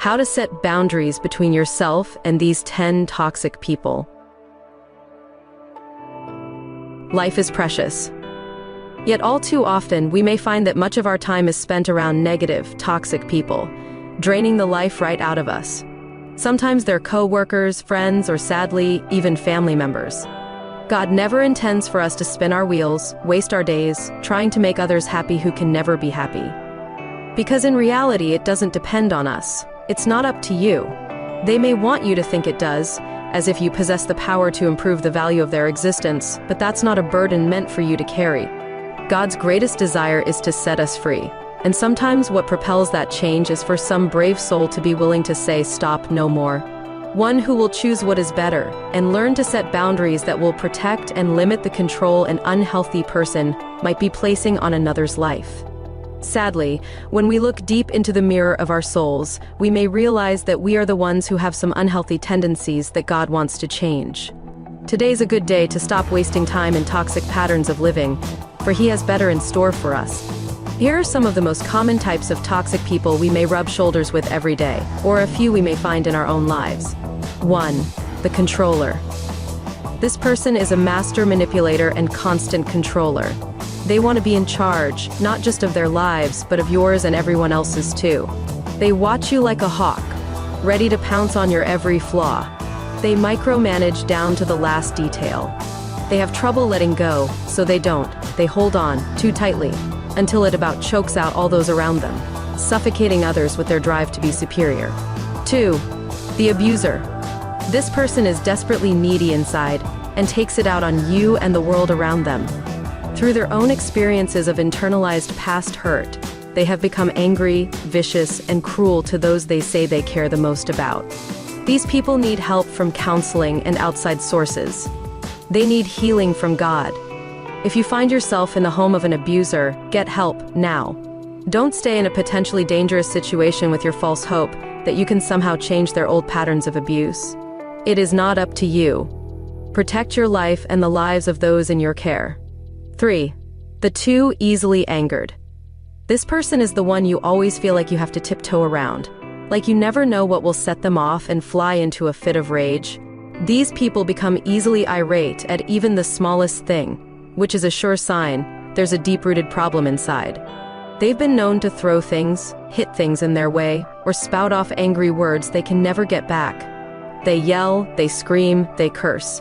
How to set boundaries between yourself and these 10 toxic people. Life is precious. Yet all too often, we may find that much of our time is spent around negative, toxic people, draining the life right out of us. Sometimes they're co-workers, friends, or sadly, even family members. God never intends for us to spin our wheels, waste our days, trying to make others happy who can never be happy. Because in reality, it doesn't depend on us. It's not up to you. They may want you to think it does, as if you possess the power to improve the value of their existence, but that's not a burden meant for you to carry. God's greatest desire is to set us free. And sometimes what propels that change is for some brave soul to be willing to say, "Stop, no more." One who will choose what is better and learn to set boundaries that will protect and limit the control an unhealthy person might be placing on another's life. Sadly, when we look deep into the mirror of our souls, we may realize that we are the ones who have some unhealthy tendencies that God wants to change. Today's a good day to stop wasting time in toxic patterns of living, for He has better in store for us. Here are some of the most common types of toxic people we may rub shoulders with every day, or a few we may find in our own lives. 1. The controller. This person is a master manipulator and constant controller. They want to be in charge, not just of their lives, but of yours and everyone else's too. They watch you like a hawk, ready to pounce on your every flaw. They micromanage down to the last detail. They have trouble letting go, so they don't. They hold on, too tightly, until it about chokes out all those around them, suffocating others with their drive to be superior. 2. The abuser. This person is desperately needy inside, and takes it out on you and the world around them. Through their own experiences of internalized past hurt, they have become angry, vicious, and cruel to those they say they care the most about. These people need help from counseling and outside sources. They need healing from God. If you find yourself in the home of an abuser, get help now. Don't stay in a potentially dangerous situation with your false hope that you can somehow change their old patterns of abuse. It is not up to you. Protect your life and the lives of those in your care. 3. The too easily angered. This person is the one you always feel like you have to tiptoe around, like you never know what will set them off and fly into a fit of rage. These people become easily irate at even the smallest thing, which is a sure sign there's a deep-rooted problem inside. They've been known to throw things, hit things in their way, or spout off angry words they can never get back. They yell, they scream, they curse.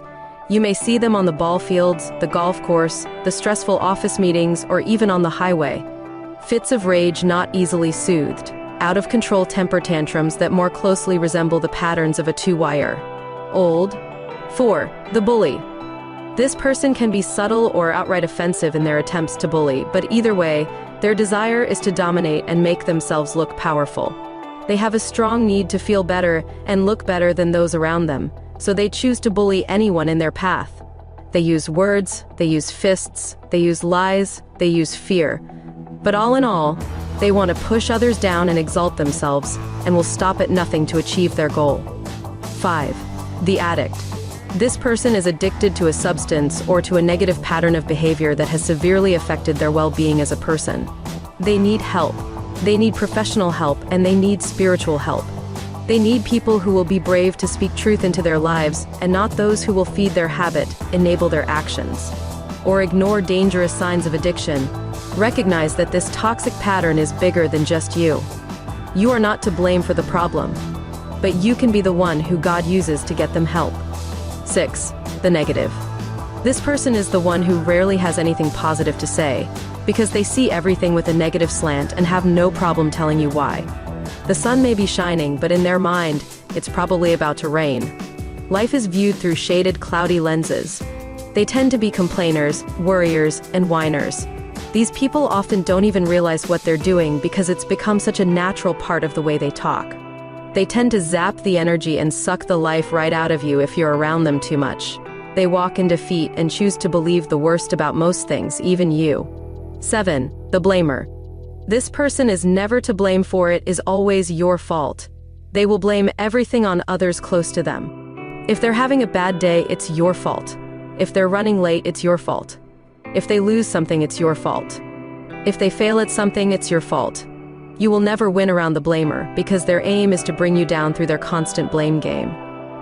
You may see them on the ball fields, the golf course, the stressful office meetings, or even on the highway. Fits of rage not easily soothed, out-of-control temper tantrums that more closely resemble the patterns of a two-wire. Old. 4. The bully. This person can be subtle or outright offensive in their attempts to bully, but either way, their desire is to dominate and make themselves look powerful. They have a strong need to feel better and look better than those around them, so they choose to bully anyone in their path. They use words, they use fists, they use lies, they use fear. But all in all, they want to push others down and exalt themselves, and will stop at nothing to achieve their goal. 5. The addict. This person is addicted to a substance or to a negative pattern of behavior that has severely affected their well-being as a person. They need help. They need professional help, and they need spiritual help. They need people who will be brave to speak truth into their lives, and not those who will feed their habit, enable their actions, or ignore dangerous signs of addiction. Recognize that this toxic pattern is bigger than just you. You are not to blame for the problem, but you can be the one who God uses to get them help. 6. The negative. This person is the one who rarely has anything positive to say, because they see everything with a negative slant and have no problem telling you why. The sun may be shining, but in their mind, it's probably about to rain. Life is viewed through shaded, cloudy lenses. They tend to be complainers, worriers, and whiners. These people often don't even realize what they're doing because it's become such a natural part of the way they talk. They tend to zap the energy and suck the life right out of you if you're around them too much. They walk in defeat and choose to believe the worst about most things, even you. 7. The blamer. This person is never to blame for it, is always your fault. They will blame everything on others close to them. If they're having a bad day, it's your fault. If they're running late, it's your fault. If they lose something, it's your fault. If they fail at something, it's your fault. You will never win around the blamer because their aim is to bring you down through their constant blame game.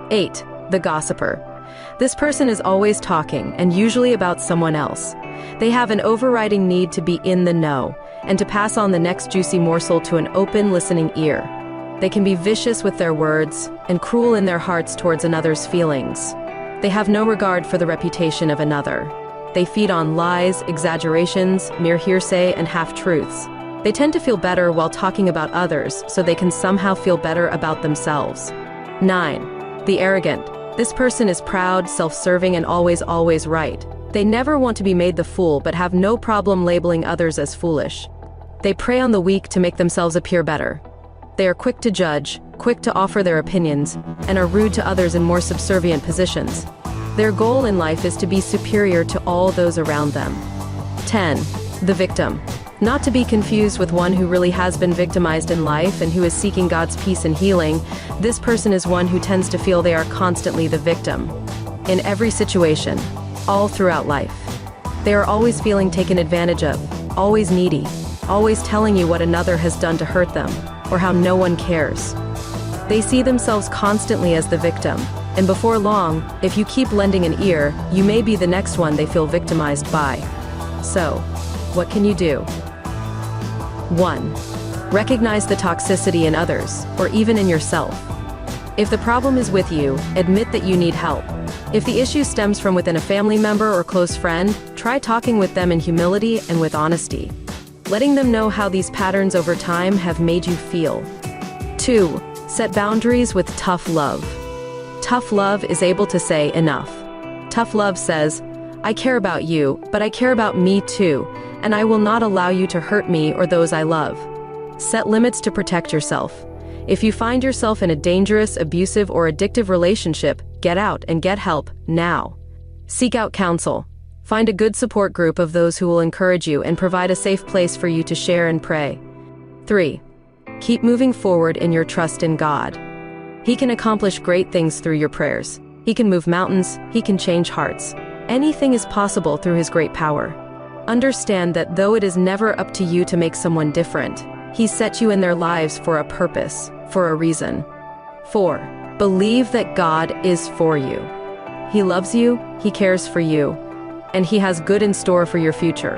8. The gossiper. This person is always talking, and usually about someone else. They have an overriding need to be in the know, and to pass on the next juicy morsel to an open, listening ear. They can be vicious with their words, and cruel in their hearts towards another's feelings. They have no regard for the reputation of another. They feed on lies, exaggerations, mere hearsay, and half-truths. They tend to feel better while talking about others, so they can somehow feel better about themselves. 9. The arrogant. This person is proud, self-serving, and always right. They never want to be made the fool, but have no problem labeling others as foolish. They prey on the weak to make themselves appear better. They are quick to judge, quick to offer their opinions, and are rude to others in more subservient positions. Their goal in life is to be superior to all those around them. 10. The victim. Not to be confused with one who really has been victimized in life and who is seeking God's peace and healing. This person is one who tends to feel they are constantly the victim. In every situation, all throughout life. They are always feeling taken advantage of, always needy, always telling you what another has done to hurt them, or how no one cares. They see themselves constantly as the victim, and before long, if you keep lending an ear, you may be the next one they feel victimized by. So, what can you do? 1. Recognize the toxicity in others, or even in yourself. If the problem is with you, admit that you need help. If the issue stems from within a family member or close friend, try talking with them in humility and with honesty, letting them know how these patterns over time have made you feel. 2. Set boundaries with tough love. Tough love is able to say enough. Tough love says, I care about you, but I care about me too, and I will not allow you to hurt me or those I love. Set limits to protect yourself. If you find yourself in a dangerous, abusive, or addictive relationship, get out and get help now. Seek out counsel. Find a good support group of those who will encourage you and provide a safe place for you to share and pray. 3. Keep moving forward in your trust in God. He can accomplish great things through your prayers. He can move mountains. He can change hearts. Anything is possible through His great power. Understand that though it is never up to you to make someone different, He set you in their lives for a purpose, for a reason. 4. Believe that God is for you. He loves you, He cares for you, and He has good in store for your future.